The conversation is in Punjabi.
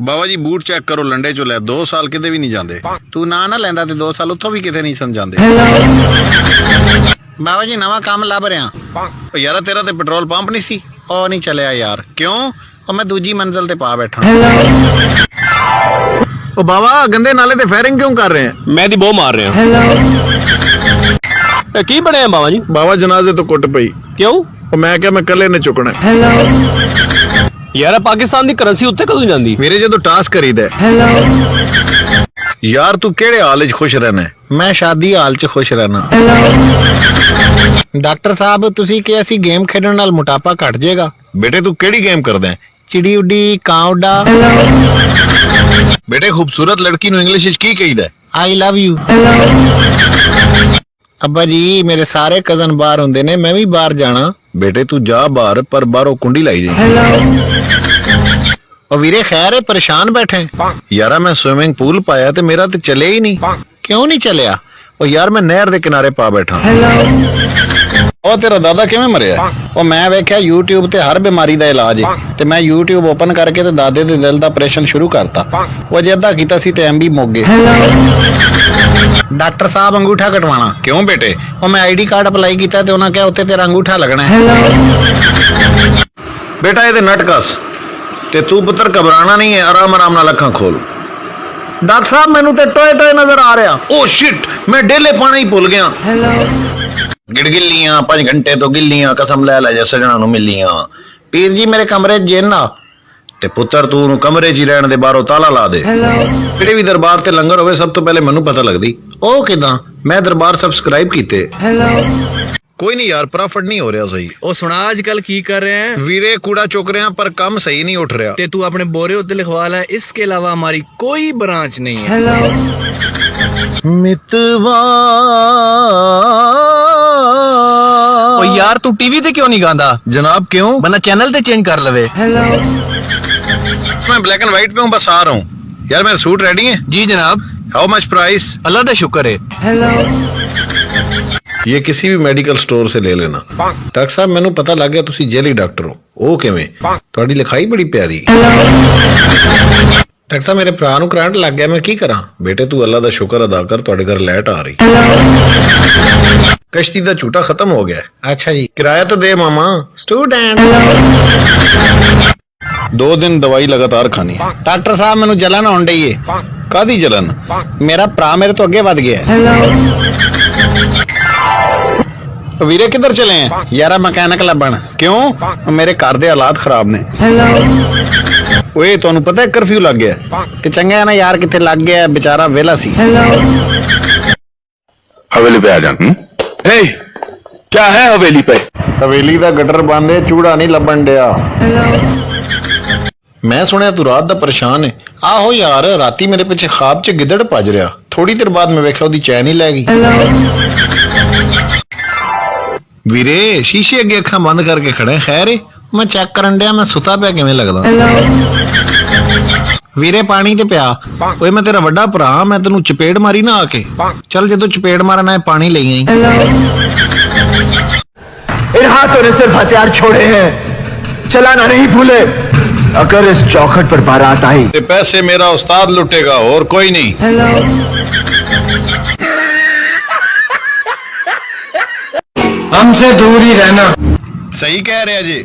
ਬਾਬਾ ਜੀ ਬੂਟ ਚੈੱਕ ਕਰੋ, ਲੰਡੇ ਚੋਂ ਲੈ 2 ਸਾਲ ਕਿਤੇ ਵੀ ਨਹੀਂ ਜਾਂਦੇ। ਤੂੰ ਨਾ ਲੈਂਦਾ ਤੇ 2 ਸਾਲ ਉੱਥੋਂ ਵੀ ਕਿਤੇ ਨਹੀਂ ਸਮਝਾਂਦੇ। ਬਾਬਾ ਜੀ ਨਵਾਂ ਕੰਮ ਲੱਭ ਰਿਹਾ। ਯਾਰਾ ਤੇਰਾ ਤੇ ਪੈਟਰੋਲ ਪੰਪ ਨਹੀਂ ਸੀ, ਉਹ ਨਹੀਂ ਚੱਲਿਆ ਯਾਰ। ਕਿਉਂ? ਉਹ ਮੈਂ ਦੂਜੀ ਮੰਜ਼ਿਲ ਤੇ ਪਾ ਬੈਠਾ। ਉਹ ਬਾਬਾ ਗੰਦੇ ਨਾਲੇ ਤੇ ਫਾਇਰਿੰਗ ਕਿਉਂ ਕਰ ਰਹੇ ਆ? ਮੈਂ ਦੀ ਬੋ ਮਾਰ ਰਿਹਾ। ਇਹ ਕੀ ਬਣਿਆ ਬਾਬਾ ਜੀ? ਬਾਬਾ ਜਨਾਜ਼ੇ ਤੋਂ ਕੁੱਟ ਪਈ। ਕਿਉਂ? ਉਹ ਮੈਂ ਕਿਹਾ ਮੈਂ ਇਕੱਲੇ ਨੇ ਚੁੱਕਣਾ। ਯਾਰ ਪਾਕਿਸਤਾਨ ਦੀ ਕਰੰਸੀ ਉੱਥੇ ਕਦੋਂ ਜਾਂਦੀ? ਵੀਰੇ ਜਦੋਂ ਟਾਸ ਕਰੀਦਾ। ਯਾਰ ਤੂੰ ਕਿਹੜੇ ਹਾਲ 'ਚ ਖੁਸ਼ ਰਹਿਣਾ? ਮੈਂ ਸ਼ਾਦੀ ਹਾਲ 'ਚ ਖੁਸ਼ ਰਹਿਣਾ। ਡਾਕਟਰ ਸਾਹਿਬ ਤੁਸੀਂ ਕਿਹਾ ਸੀ ਗੇਮ ਖੇਡਣ ਨਾਲ ਮੋਟਾਪਾ ਘਟ ਜਾਏਗਾ। ਬੇਟੇ ਤੂੰ ਕਿਹੜੀ ਗੇਮ ਕਰਦਾ? ਚਿੜੀ ਉੱਡੀ, ਕਾਂ ਉੱਡਾ। ਬੇਟੇ ਖੂਬਸੂਰਤ ਲੜਕੀ ਨੂੰ ਇੰਗਲਿਸ਼ 'ਚ ਕੀ ਕਹੀਦਾ? ਆਈ ਲਵ ਯੂ। ਅੱਬਾ ਜੀ ਮੇਰੇ ਸਾਰੇ ਕਜ਼ਨ ਬਾਹਰ ਹੁੰਦੇ ਨੇ, ਮੈਂ ਵੀ ਬਾਹਰ ਜਾਣਾ। ਬੇਟੇ ਤੂੰ ਜਾ ਬਾਹਰ, ਪਰ ਬਾਹਰੋਂ ਕੁੰਡੀ ਲਾਈ ਜਾਈ। ਉਹ ਵੀਰੇ ਖੈਰ ਹੈ, ਪਰੇਸ਼ਾਨ ਬੈਠੇ। ਯਾਰਾ ਮੈਂ ਸਵਿਮਿੰਗ ਪੂਲ ਪਾਇਆ ਤੇ ਮੇਰਾ ਤੇ ਚੱਲਿਆ ਹੀ ਨਹੀਂ। ਕਿਉਂ ਨਹੀਂ ਚੱਲਿਆ? ਉਹ ਯਾਰ ਮੈਂ ਨਹਿਰ ਦੇ ਕਿਨਾਰੇ ਪਾ ਬੈਠਾ। ਉਹ ਤੇਰਾ ਦਾਦਾ ਕਿਵੇਂ ਮਰਿਆ? ਉਹ ਮੈਂ ਵੇਖਿਆ YouTube ਤੇ ਹਰ ਬਿਮਾਰੀ ਦਾ ਇਲਾਜ ਹੈ, ਤੇ ਮੈਂ YouTube ਓਪਨ ਕਰਕੇ ਤੇ ਦਾਦੇ ਦੇ ਦਿਲ ਦਾ ਆਪਰੇਸ਼ਨ ਸ਼ੁਰੂ ਕਰਤਾ। ਉਹ ਜੇ ਅੱਧਾ ਕੀਤਾ ਸੀ ਤੇ MB ਮੁੱਕ ਗਏ। ਡਾਕਟਰ ਸਾਹਿਬ ਅੰਗੂਠਾ ਕਟਵਾਣਾ। ਕਿਉਂ ਬੇਟੇ? ਉਹ ਮੈਂ ID ਕਾਰਡ ਅਪਲਾਈ ਕੀਤਾ ਤੇ ਉਹਨਾਂ ਕਿਹਾ ਉੱਤੇ ਤੇਰਾ ਅੰਗੂਠਾ ਲੱਗਣਾ ਹੈ। ਬੇਟਾ ਇਹਦੇ ਨਟ ਕਸ ਤੇ ਤੂੰ ਪੁੱਤਰ ਘਬਰਾਣਾ ਨਹੀਂ ਹੈ, ਆਰਾਮ ਆਰਾਮ ਨਾਲ ਅੱਖਾਂ ਖੋਲ। ਡਾਕਟਰ ਸਾਹਿਬ ਮੈਨੂੰ ਤੇ ਟੋਏ ਟੋਏ ਨਜ਼ਰ ਆ ਰਿਹਾ। ਓ ਸ਼ਿਟ, ਮੈਂ ਡੇਲੇ ਪਾਣਾ ਹੀ ਭੁੱਲ ਗਿਆ। ਗਿੜਗਿੱਲੀਆਂ 5 ਘੰਟੇ ਤੋਂ ਗਿੱਲੀਆਂ, ਕਸਮ ਲੈ ਲੈ ਜੇ ਸਜਣਾ ਨੂੰ ਮਿਲੀਆਂ। ਪੀਰ ਜੀ ਮੇਰੇ ਕਮਰੇ 'ਚ ਜਿੰਨ ਆ। ਤੇ ਪੁੱਤਰ ਤੂੰ ਉਹਨੂੰ ਕਮਰੇ 'ਚ ਹੀ ਰਹਿਣ ਦੇ, ਬਾਹਰੋਂ ਤਾਲਾ ਲਾ ਦੇ। ਜਿਹੜੇ ਵੀ ਦਰਬਾਰ ਤੇ ਲੰਗਰ ਹੋਵੇ ਸਭ ਤੋਂ ਪਹਿਲੇ ਮੈਨੂੰ ਪਤਾ ਲੱਗਦੀ। ਉਹ ਕਿਦਾਂ? ਮੈਂ ਦਰਬਾਰ ਸਬਸਕ੍ਰਾਈਬ ਕੀਤੇ। ਕੋਈ ਨਹੀਂ ਯਾਰ, ਪ੍ਰੋਫਿਟ ਨਹੀਂ ਹੋ ਰਿਹਾ ਸਹੀ। ਉਹ ਸੁਣਾ ਅੱਜ ਕੱਲ ਕੀ ਕਰ ਰਿਹਾ ਹੈ? ਵੀਰੇ ਕੂੜਾ ਚੁੱਕ ਰਿਹਾ ਪਰ ਕੰਮ ਸਹੀ ਨਹੀਂ ਉੱਠ ਰਿਹਾ। ਤੇ ਤੂੰ ਆਪਣੇ बोरे ਉੱਤੇ ਲਿਖਵਾ ਲੈ, इसके अलावा हमारी कोई ब्रांच नहीं है। ਮਿਤਵਾ ओ यार तू टीवी ਤੇ ਕਿਉਂ ਨਹੀਂ ਗਾਉਂਦਾ? जनाब क्यों? बंदा चैनल ਤੇ ਚੇਂਜ कर लवे। मैं ब्लैक एंड व्हाइट पे हूँ, बस आ रहा हूँ। यार मेरा सूट रेडी है? जी जनाब। How much price? अल्लाह का शुक्र है। ये किसी भी मेडिकल स्टोर से ले लेना। डॉक्टर साहब मैनू पता लग गया तुसी जेली डॉक्टर हो। ओ किवें? तुहाडी लिखाई बड़ी प्यारी। डॉक्टर साहब मेरे भरा नू करंट लग गया, मैं की करा? बेटे तू अल्लाह दा शुक्र अदा कर, तुहाडे घर लाइट आ रही। कश्ती दा झूठा खत्म हो गया। अच्छा जी किराया तो दे मामा। स्टूडेंट 2 दिन दवाई लगातार खानी। डॉक्टर साहब मैनू जलन होण डई है। कादी जलन? मेरा भरा मेरे तो अगे वध गया। ਵੀਰੇ ਕਿੱਧਰ ਚਲੇ ਆ? ਯਾਰਾ ਮਕੈਨਿਕ ਲੱਭਣ। ਕਿਉਂ? ਮੇਰੇ ਘਰ ਦੇ ਹਾਲਾਤ ਖਰਾਬ ਨੇ। ਓਏ ਤੁਹਾਨੂੰ ਪਤਾ ਹੈ ਕਰਫਿਊ ਲੱਗ ਗਿਆ ਤੇ ਚੰਗਾ ਨਾ ਯਾਰ, ਕਿੱਥੇ ਲੱਗ ਗਿਆ बेचारा ਵਿਹਲਾ ਸੀ। हवेली पे आ जा। हे क्या है हवेली पे? ਹਵੇਲੀ ਦਾ ਗਟਰ ਬੰਦ ਹੈ, ਚੂੜਾ ਨਹੀਂ ਲੱਭਣ ਡਿਆ। ਮੈਂ ਸੁਣਿਆ ਤੂੰ ਰਾਤ ਦਾ ਪਰੇਸ਼ਾਨ ਹੈ। ਆਹੋ ਯਾਰ, ਰਾਤੀ ਮੇਰੇ ਪਿੱਛੇ ਖਾਬ 'ਚ ਗਿੱਦੜ ਭੱਜ ਰਿਹਾ। ਥੋੜੀ ਦੇਰ ਬਾਅਦ ਮੈਂ ਵੇਖਿਆ ਉਹਦੀ ਚੈਨ ਹੀ ਲੈ ਗਈ। ਵੀਰੇ ਸ਼ੀਸ਼ੇ ਅੱਗੇ ਅੱਖਾਂ ਬੰਦ ਕਰਕੇ ਖੜਾ ਹੈ। ਖੈਰ ਮੈਂ ਚੈੱਕ ਕਰਨ ਡਿਆ, ਮੈਂ ਸੁੱਤਾ ਪਿਆ ਕਿਵੇਂ ਲੱਗਦਾ? ਵੀਰੇ ਪਾਣੀ ਤੇ ਪਿਆ। ਓਏ ਮੈਂ ਤੇਰਾ ਵੱਡਾ ਭਰਾ, ਮੈਂ ਤੈਨੂੰ ਚਪੇੜ ਮਾਰੀ ਨਾ ਆ ਕੇ। ਚੱਲ ਜਦੋਂ ਚਪੇੜ ਮਾਰਨਾ ਹੈ ਪਾਣੀ ਲਈ ਆਈ। इन हाथों ने सिर्फ हथियार छोड़े हैं, चलाना नहीं भूले। अगर इस चौखट पर बारात आई ਤੇ ਪੈਸੇ ਮੇਰਾ ਉਸਤਾਦ ਲੁੱਟੇਗਾ, ਹੋਰ ਕੋਈ ਨਹੀਂ। हमसे दूर ही रहना। ਸਹੀ ਕਹਿ ਰਿਹਾ ਜੀ।